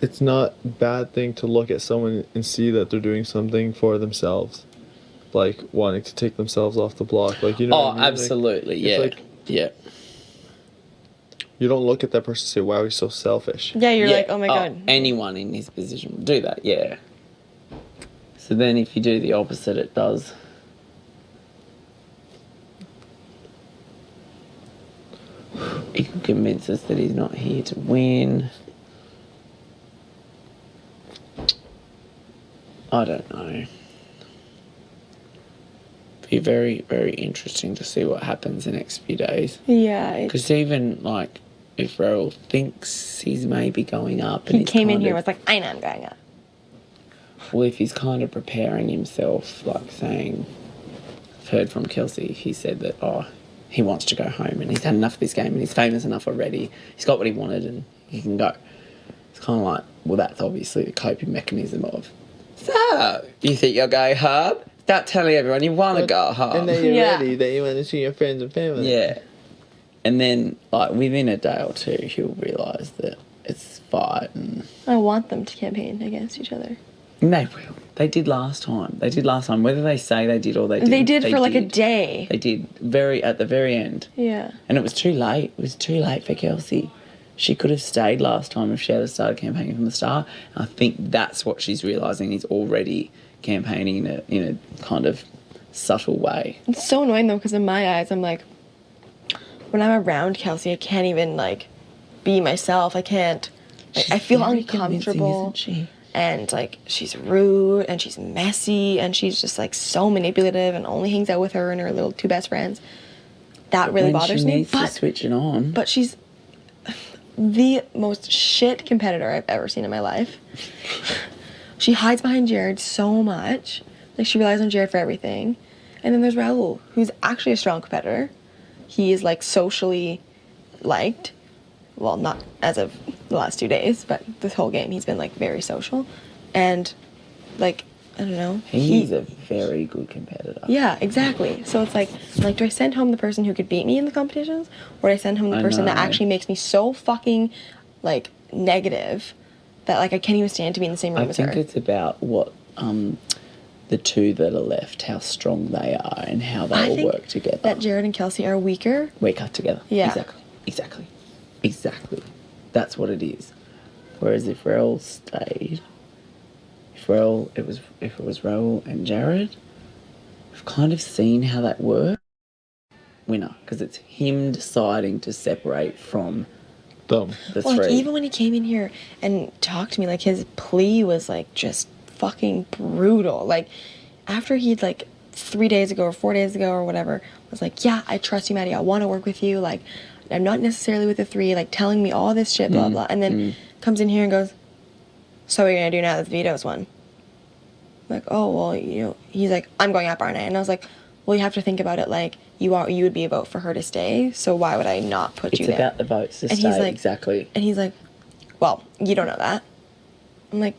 it's not a bad thing to look at someone and see that they're doing something for themselves, like wanting to take themselves off the block. Like, you know what I mean? Absolutely, like, yeah. Like, yeah. You don't look at that person and say, wow, he's so selfish. Yeah, you're like, oh my God. Anyone in his position would do that, yeah. So then if you do the opposite, it does. He can convince us that he's not here to win. I don't know. Be very, very interesting to see what happens the next few days. Yeah. Because even, like, if Raoul thinks he's maybe going up... He came in here and was like, I know I'm going up. Well, if he's kind of preparing himself, like saying... I've heard from Kelsey, he said that, he wants to go home and he's had enough of this game and he's famous enough already. He's got what he wanted and he can go. It's kind of like, well, that's obviously the coping mechanism of, so, you think you're going home? Start telling everyone you want to go home. And then you're ready, that you want to see your friends and family. Yeah. And then, like, within a day or two, he'll realise that it's fight and... I want them to campaign against each other. And they will. They did last time. Whether they say they did or they didn't. They did for like a day. They did at the very end. Yeah. And it was too late. It was too late for Kelsey. She could have stayed last time if she had started campaigning from the start. And I think that's what she's realising. He's already campaigning in a kind of subtle way. It's so annoying though, because in my eyes, I'm like, when I'm around Kelsey, I can't even like be myself. I can't. Like, I feel uncomfortable. Isn't she? And, like, she's rude, and she's messy, and she's just, like, so manipulative and only hangs out with her and her little two best friends. That really bothers me. She needs to switch it on. But she's the most shit competitor I've ever seen in my life. She hides behind Jared so much. Like, she relies on Jared for everything. And then there's Raoul, who's actually a strong competitor. He is, like, socially liked. Well, not as of the last 2 days, but this whole game he's been, like, very social. And, like, I don't know. He's a very good competitor. Yeah, exactly. So it's like, do I send home the person who could beat me in the competitions? Or do I send home the person that actually makes me so fucking, like, negative that, like, I can't even stand to be in the same room as her? I think it's about what the two that are left, how strong they are and how they all work together. That Jared and Kelsey are weaker. Weaker together. Yeah. Exactly. That's what it is. Whereas if Raoul stayed, if it was Raoul and Jared, we've kind of seen how that works. Winner, because it's him deciding to separate from the three. Like, even when he came in here and talked to me, like, his plea was, like, just fucking brutal. Like, after he'd, like, 3 days ago or 4 days ago or whatever, was like, yeah, I trust you, Maddie. I want to work with you. Like, I'm not necessarily with the three, like, telling me all this shit, blah, blah. And then comes in here and goes, so what are you going to do now that Vito's won? I'm like, oh, well, you know, he's like, I'm going up, aren't I? And I was like, well, you have to think about it like you would be a vote for her to stay, so why would I not put you there? It's about the votes to stay, he's like, exactly. And he's like, well, you don't know that. I'm like,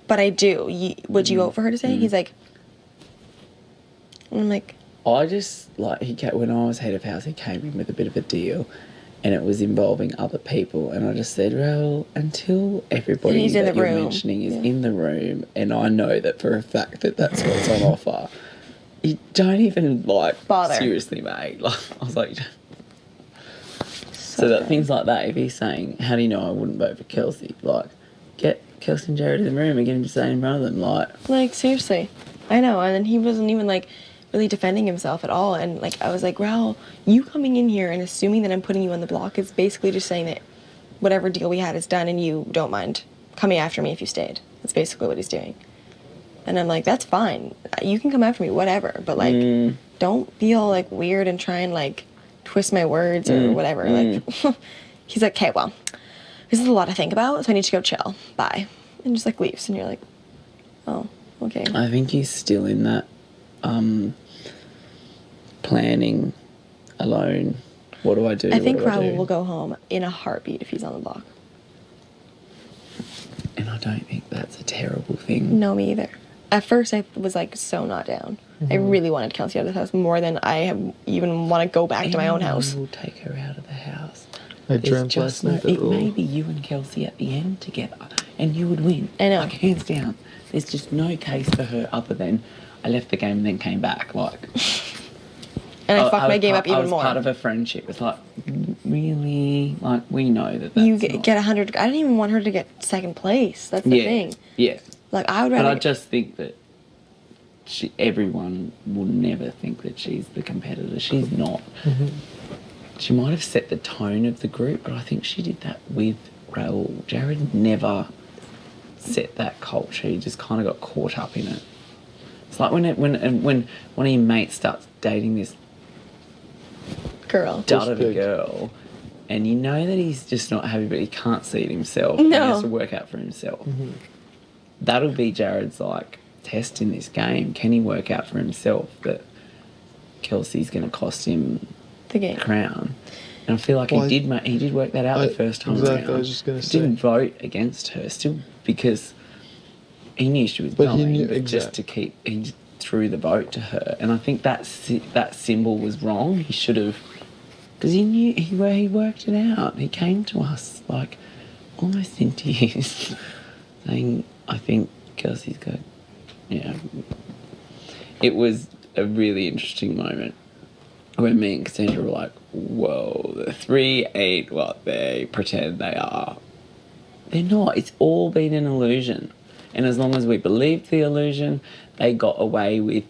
but I do. Would you vote for her to stay? He's like, and I'm like... I just, like, when I was head of house, he came in with a bit of a deal, and it was involving other people, and I just said, well, until everybody that you're mentioning is in the room, and I know that for a fact that that's what's on offer, you don't even, like, bother. Seriously, mate. Like, I was like... So that things like that, if he's saying, how do you know I wouldn't vote for Kelsey? Like, get Kelsey and Jared in the room and get him to stay in front of them, like, seriously. I know, and then he wasn't even, like, really defending himself at all, and, like, I was like, Raoul, you coming in here and assuming that I'm putting you on the block is basically just saying that whatever deal we had is done and you don't mind coming after me if you stayed. That's basically what he's doing. And I'm like, that's fine. You can come after me, whatever, but, like, don't be all, like, weird and try and, like, twist my words or whatever. Like, he's like, okay, well, this is a lot to think about, so I need to go chill. Bye. And just, like, leaves, and you're like, oh, okay. I think he's still in that, planning alone. What do I do? I think Raoul will go home in a heartbeat if he's on the block. And I don't think that's a terrible thing. No, me either. At first, I was, like, so not down. I really wanted Kelsey out of the house more than I even want to go back to my own house. We'll take her out of the house. I dreamt last night that it may be you and Kelsey at the end together. and you would win. I know. Like, hands down. There's just no case for her other than I left the game and then came back. Like, and I fucked my game up I even was more. part of a friendship. It's like, really? Like, we know that that's You not... get 100. I didn't even want her to get second place. That's the thing. Yeah. Like, I would rather... But I just think that everyone will never think that she's the competitor. She's not. Mm-hmm. She might have set the tone of the group, but I think she did that with Raoul. Jared never set that culture. He just kind of got caught up in it. It's like when one of your mates starts dating this Girl. dud of a girl, and you know that he's just not happy, but he can't see it himself. No. He has to work out for himself. Mm-hmm. That'll be Jared's, like, test in this game. Can he work out for himself that Kelsey's going to cost him The game. crown? And I feel like he did work that out the first time exactly, around. I was just going to say. Didn't vote against her still because he knew she was But going, he knew, just to keep... He threw the vote to her. And I think that symbol was wrong. He should have... Because he knew... He worked it out. He came to us, like, almost in tears, saying, I think Kelsey's got... Yeah. It was a really interesting moment when me and Cassandra were like, whoa, the 3 ain't what they pretend they are. They're not. It's all been an illusion. And as long as we believed the illusion, they got away with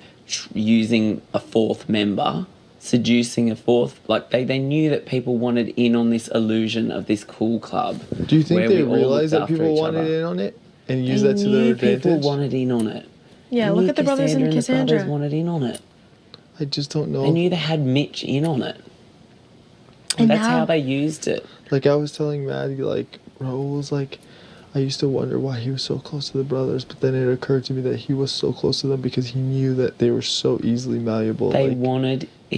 using a fourth member, seducing a fourth. Like, they knew that people wanted in on this illusion of this cool club. Do you think where they we all realized looked that after people each wanted other. in on it and They use that to knew their advantage? people wanted in on it. Yeah, They look knew at the brothers and The Cassandra. brothers wanted in on it. I just don't know. They knew they had Mitch in on it. And That's now- how they used it. Like, I was telling Maddie, like, Raul was like, I used to wonder why he was so close to the brothers, but then it occurred to me that he was so close to them because he knew that they were so easily malleable. He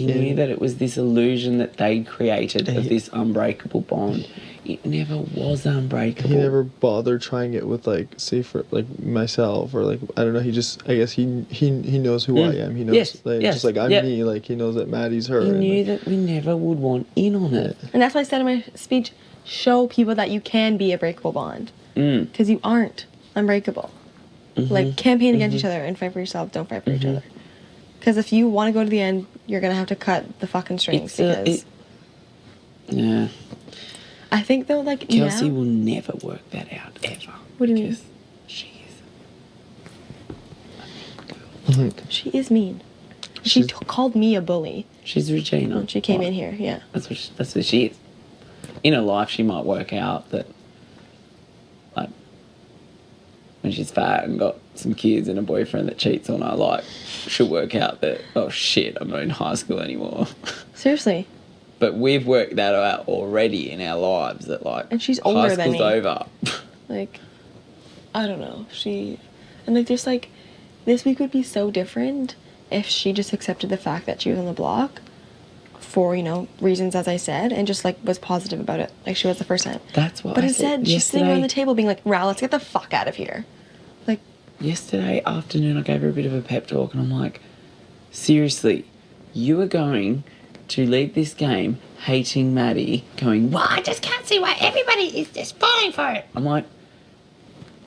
and- knew that it was this illusion that they created And of he- this unbreakable bond. It never was unbreakable. He never bothered trying it with, like, say, for, like, myself, or, like, I don't know, he just, I guess he knows who I am. He knows, Yes, like, yes, just like I'm yeah. me, like, he knows that Maddie's her. He and, knew like, that we never would want in on it. And that's why I said in my speech, show people that you can be a breakable bond. Because you aren't unbreakable. Like, campaign against each other and fight for yourself. Don't fight for each other. Because if you want to go to the end, you're going to have to cut the fucking strings. Yeah. I think, though, like, Kelsey now... will never work that out, ever. What do you mean? Because she is... She is mean. She called me a bully She's Regina. when she came Like, in here, yeah. That's what she is. In her life, she might work out that, like, when she's fat and got some kids and a boyfriend that cheats on her, like, she'll work out that, oh shit, I'm not in high school anymore. Seriously. But we've worked that out already in our lives, that, like, And she's older high than school's me. over. Like, I don't know. And, like, just, like, this week would be so different if she just accepted the fact that she was on the block for, you know, reasons, as I said, and just, like, was positive about it, like she was the first time. That's what But I instead, said she's sitting around the yesterday. table being like, Ral, let's get the fuck out of here. Like, Yesterday afternoon, I gave her a bit of a pep talk, and I'm like, seriously, you are going to leave this game hating Maddie, going, well, I just can't see why everybody is just falling for it. I'm like,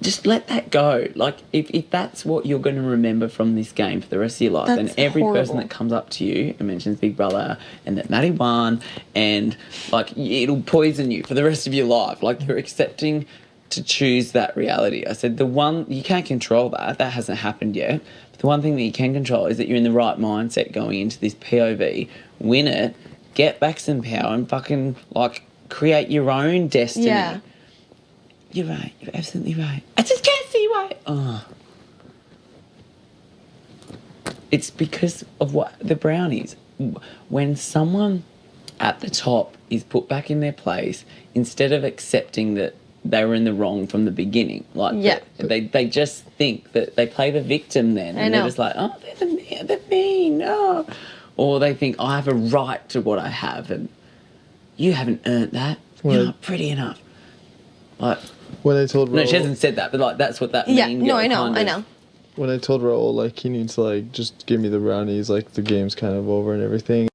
just let that go. Like, if that's what you're going to remember from this game for the rest of your life, then That's every person horrible. that comes up to you and mentions Big Brother and that Maddie won, and, like, it'll poison you for the rest of your life. Like, you're accepting to choose that reality. I said, you can't control that. That hasn't happened yet. But the one thing that you can control is that you're in the right mindset going into this POV. Win it, get back some power, and fucking, like, create your own destiny. yeah. You're right. You're absolutely right. I just can't see why. Oh. It's because of what the brownies. When someone at the top is put back in their place, instead of accepting that they were in the wrong from the beginning, like, Yeah. they just think that they play the victim then, and know. they're just like, oh, they're mean, oh. Or they think, I have a right to what I have, and you haven't earned that. You're Well, not pretty enough. Like, when I told Raul, no, she hasn't said that, but, like, that's what that Yeah, mean no, girl I know, kind I of- know. when I told Raul, like, he needs to, like, just give me the brownies, like, the game's kind of over and everything.